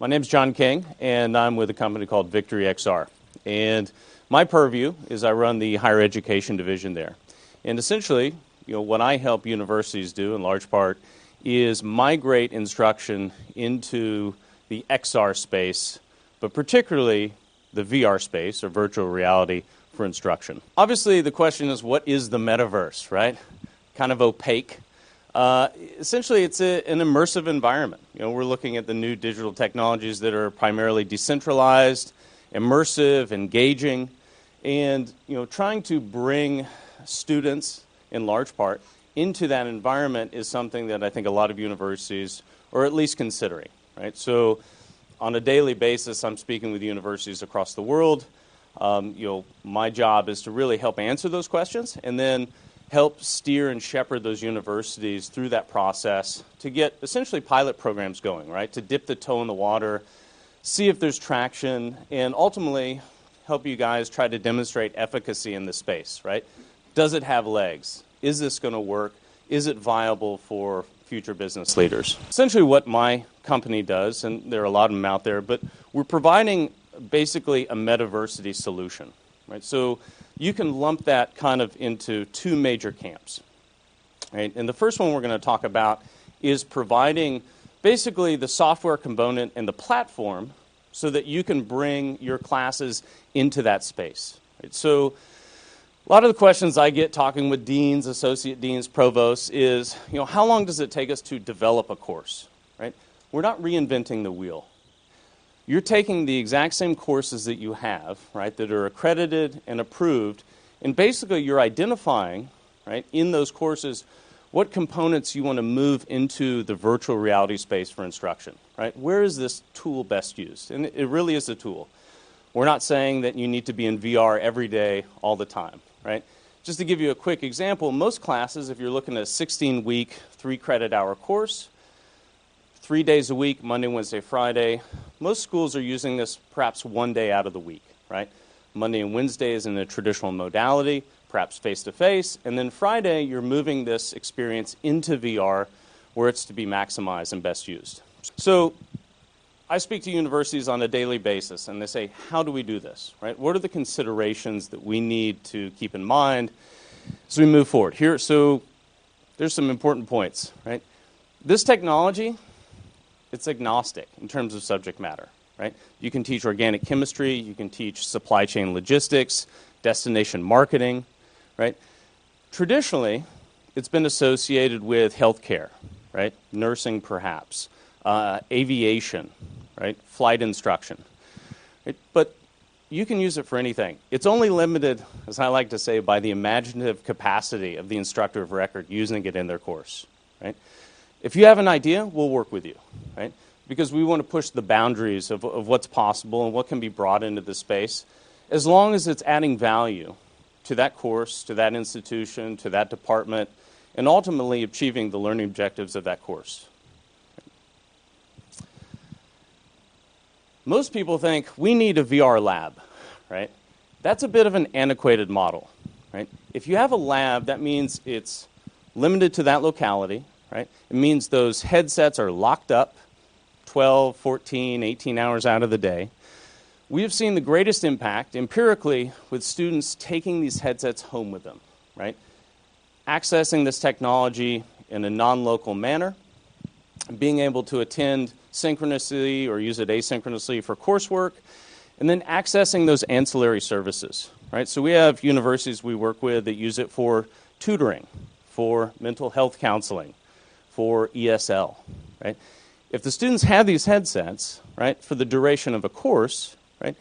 My name's John King, and I'm with a company called VictoryXR. And my purview is I run the higher education division there. And essentially, what I help universities do in large part is migrate instruction into the XR space, but particularly the VR space, or virtual reality, for instruction. Obviously, the question is, what is the metaverse, right? Kind of opaque. Essentially, it's an immersive environment. We're looking at the new digital technologies that are primarily decentralized, immersive, engaging, and trying to bring students, in large part, into that environment is something that I think a lot of universities are at least considering. Right? So, on a daily basis, I'm speaking with universities across the world. My job is to really help answer those questions, and then help steer and shepherd those universities through that process to get essentially pilot programs going, right? To dip the toe in the water, see if there's traction, and ultimately help you guys try to demonstrate efficacy in this space, right? Does it have legs? Is this going to work? Is it viable for future business leaders? Essentially what my company does, and there are a lot of them out there, but we're providing basically a metaversity solution, right? So you can lump that kind of into two major camps. Right? And the first one we're going to talk about is providing basically the software component and the platform so that you can bring your classes into that space. Right? So a lot of the questions I get talking with deans, associate deans, provosts is, how long does it take us to develop a course? Right? We're not reinventing the wheel. You're taking the exact same courses that you have, right, that are accredited and approved, and basically you're identifying, right, in those courses what components you want to move into the virtual reality space for instruction, right? Where is this tool best used? And it really is a tool. We're not saying that you need to be in VR every day, all the time, right? Just to give you a quick example, most classes, if you're looking at a 16-week, 3-credit-hour course, 3 days a week, Monday, Wednesday, Friday. Most schools are using this perhaps one day out of the week, right? Monday and Wednesday is in a traditional modality, perhaps face-to-face, and then Friday you're moving this experience into VR where it's to be maximized and best used. So I speak to universities on a daily basis, and they say, how do we do this, right? What are the considerations that we need to keep in mind as we move forward? So there's some important points, right? This technology, it's agnostic in terms of subject matter, right? You can teach organic chemistry, you can teach supply chain logistics, destination marketing, right? Traditionally, it's been associated with healthcare, right? Nursing, perhaps, aviation, right? Flight instruction, right? But you can use it for anything. It's only limited, as I like to say, by the imaginative capacity of the instructor of record using it in their course, right? If you have an idea, we'll work with you, right? Because we want to push the boundaries of what's possible and what can be brought into the space, as long as it's adding value to that course, to that institution, to that department, and ultimately achieving the learning objectives of that course. Most people think we need a VR lab, right? That's a bit of an antiquated model, right? If you have a lab, that means it's limited to that locality. Right? It means those headsets are locked up 12, 14, 18 hours out of the day. We have seen the greatest impact empirically with students taking these headsets home with them, right? Accessing this technology in a non-local manner, being able to attend synchronously or use it asynchronously for coursework, and then accessing those ancillary services, right? So we have universities we work with that use it for tutoring, for mental health counseling, for ESL, right? If the students have these headsets, right, for the duration of a course, right,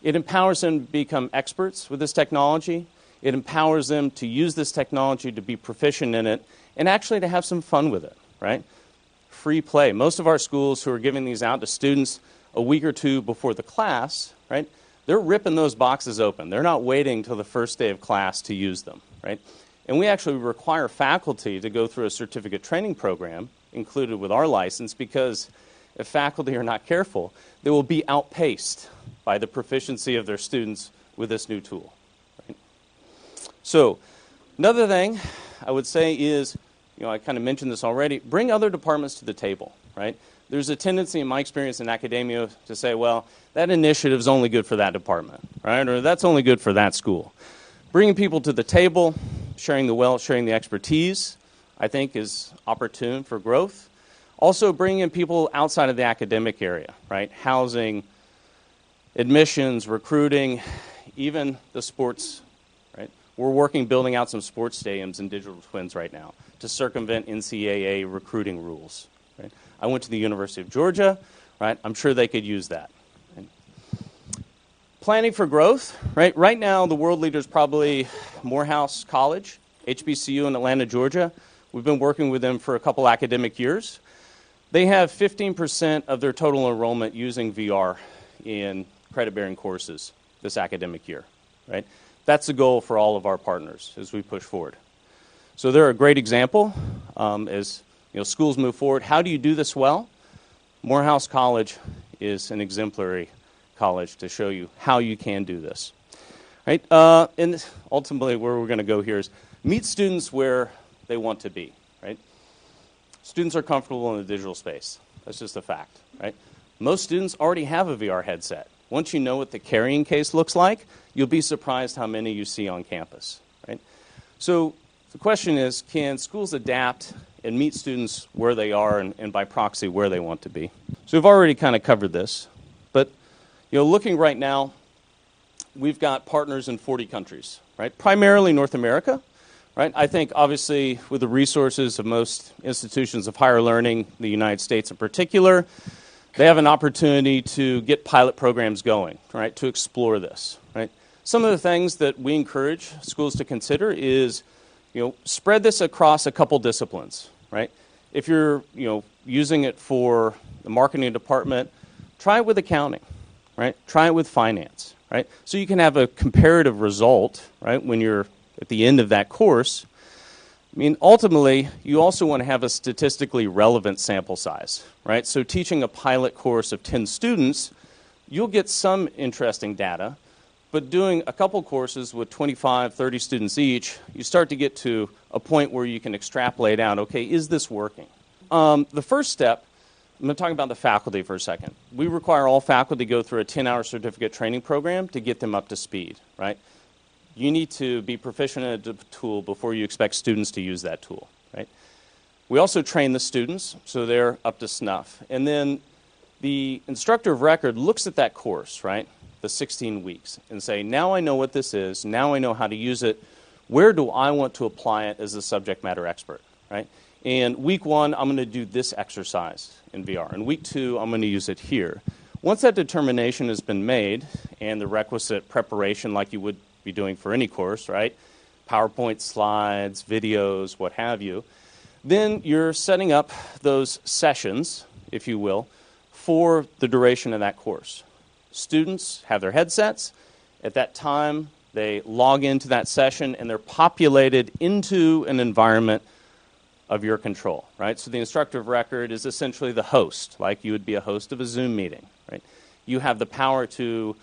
it empowers them to become experts with this technology. It empowers them to use this technology to be proficient in it and actually to have some fun with it, right? Free play. Most of our schools who are giving these out to students a week or two before the class, right, they're ripping those boxes open. They're not waiting till the first day of class to use them, right? And we actually require faculty to go through a certificate training program included with our license, because if faculty are not careful, they will be outpaced by the proficiency of their students with this new tool. Right? So another thing I would say is, I kind of mentioned this already, bring other departments to the table, right? there's a tendency in my experience in academia to say, well, that initiative is only good for that department, right? Or that's only good for that school. Bringing people to the table, sharing the wealth, sharing the expertise, I think is opportune for growth. Also bringing in people outside of the academic area, right? Housing, admissions, recruiting, even the sports, right? We're working building out some sports stadiums and digital twins right now to circumvent NCAA recruiting rules, right? I went to the University of Georgia, right? I'm sure they could use that. Right? Planning for growth, right? Right now, the world leader is probably Morehouse College, HBCU in Atlanta, Georgia. We've been working with them for a couple academic years. They have 15% of their total enrollment using VR in credit-bearing courses this academic year, right? That's the goal for all of our partners as we push forward. So they're a great example as schools move forward. How do you do this well? Morehouse College is an exemplary college to show you how you can do this, right? And ultimately, where we're going to go here is meet students where they want to be, right? Students are comfortable in the digital space. That's just a fact, right? Most students already have a VR headset. Once you know what the carrying case looks like, you'll be surprised how many you see on campus, right? So the question is, can schools adapt and meet students where they are and by proxy where they want to be? So we've already kind of covered this, but looking right now, we've got partners in 40 countries, right? Primarily North America, right? I think obviously with the resources of most institutions of higher learning, the United States in particular, they have an opportunity to get pilot programs going, right, to explore this, right? Some of the things that we encourage schools to consider is, spread this across a couple disciplines, right? If you're, using it for the marketing department, try it with accounting, right? Try it with finance, right? So you can have a comparative result, right, when you're at the end of that course. I mean, ultimately, you also want to have a statistically relevant sample size, right? So teaching a pilot course of 10 students, you'll get some interesting data, but doing a couple courses with 25, 30 students each, you start to get to a point where you can extrapolate out, okay, is this working? The first step, I'm going to talk about the faculty for a second. We require all faculty to go through a 10-hour certificate training program to get them up to speed, right? You need to be proficient at a tool before you expect students to use that tool, right? We also train the students so they're up to snuff. And then the instructor of record looks at that course, right, the 16 weeks, and say, now I know what this is, now I know how to use it, where do I want to apply it as a subject matter expert, right? And week 1, I'm going to do this exercise in VR. And week 2, I'm going to use it here. Once that determination has been made and the requisite preparation like you would be doing for any course, right? PowerPoint slides, videos, what have you. Then you're setting up those sessions, if you will, for the duration of that course. Students have their headsets. At that time, they log into that session and they're populated into an environment of your control, right? So the instructor of record is essentially the host, like you would be a host of a Zoom meeting, right? You have the power to,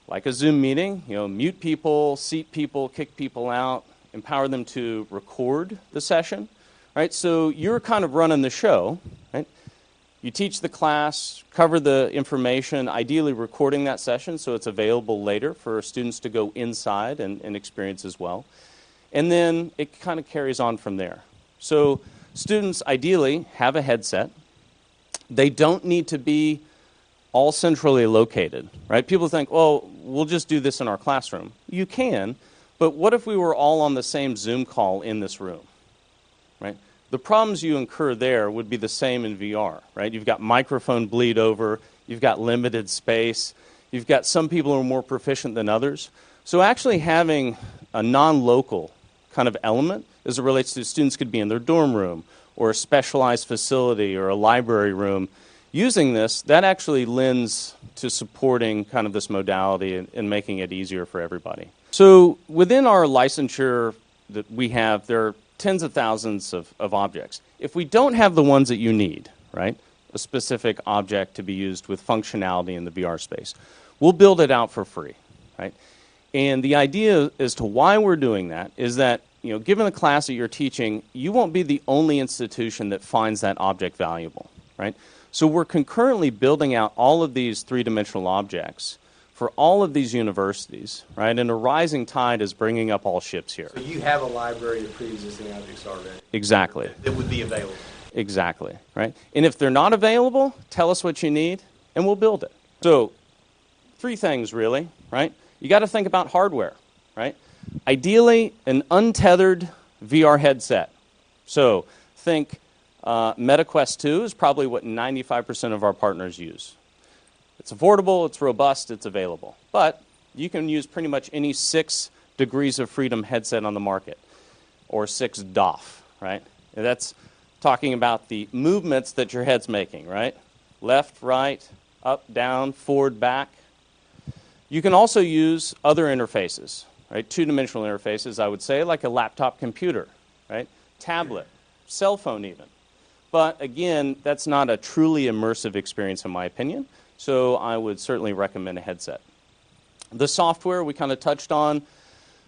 like a Zoom meeting, mute people, seat people, kick people out, empower them to record the session, right? So you're kind of running the show, right? You teach the class, cover the information, ideally recording that session so it's available later for students to go inside and experience as well. And then it kind of carries on from there. So students ideally have a headset. They don't need to be all centrally located, right? People think, well, we'll just do this in our classroom. You can, but what if we were all on the same Zoom call in this room, right? The problems you incur there would be the same in VR, right? You've got microphone bleed over, you've got limited space, you've got some people who are more proficient than others. So actually having a non-local kind of element as it relates to students could be in their dorm room or a specialized facility or a library room. Using this, that actually lends to supporting kind of this modality and making it easier for everybody. So within our licensure that we have, there are tens of thousands of objects. If we don't have the ones that you need, right, a specific object to be used with functionality in the VR space, we'll build it out for free, right? And the idea as to why we're doing that is that, given the class that you're teaching, you won't be the only institution that finds that object valuable, right? So we're concurrently building out all of these three-dimensional objects for all of these universities, right? And a rising tide is bringing up all ships here. So you have a library of pre-existing objects already? Exactly. That would be available? Exactly, right? And if they're not available, tell us what you need, and we'll build it. So, three things, really, right? You got to think about hardware, right? Ideally, an untethered VR headset. So, think MetaQuest 2 is probably what 95% of our partners use. It's affordable, it's robust, it's available. But you can use pretty much any 6 degrees of freedom headset on the market, or 6 DOF, right? And that's talking about the movements that your head's making, right? Left, right, up, down, forward, back. You can also use other interfaces, right? Two-dimensional interfaces, I would say, like a laptop computer, right? Tablet, cell phone even. But again, that's not a truly immersive experience in my opinion, so I would certainly recommend a headset. The software we kind of touched on,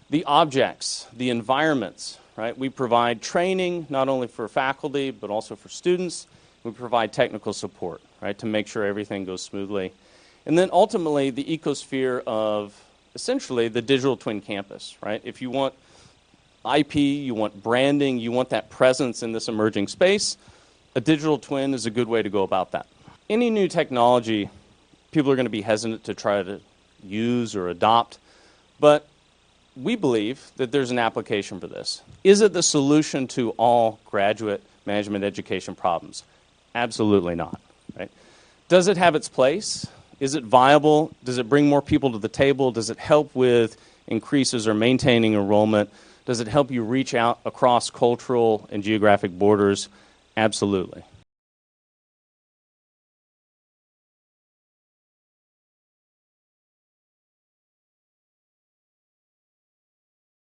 the objects, the environments, right? We provide training not only for faculty but also for students. We provide technical support, right, to make sure everything goes smoothly. And then ultimately the ecosphere of essentially the digital twin campus, right? If you want IP, you want branding, you want that presence in this emerging space, a digital twin is a good way to go about that. Any new technology, people are going to be hesitant to try to use or adopt, but we believe that there's an application for this. Is it the solution to all graduate management education problems? Absolutely not, right? Does it have its place? Is it viable? Does it bring more people to the table? Does it help with increases or maintaining enrollment? Does it help you reach out across cultural and geographic borders? Absolutely.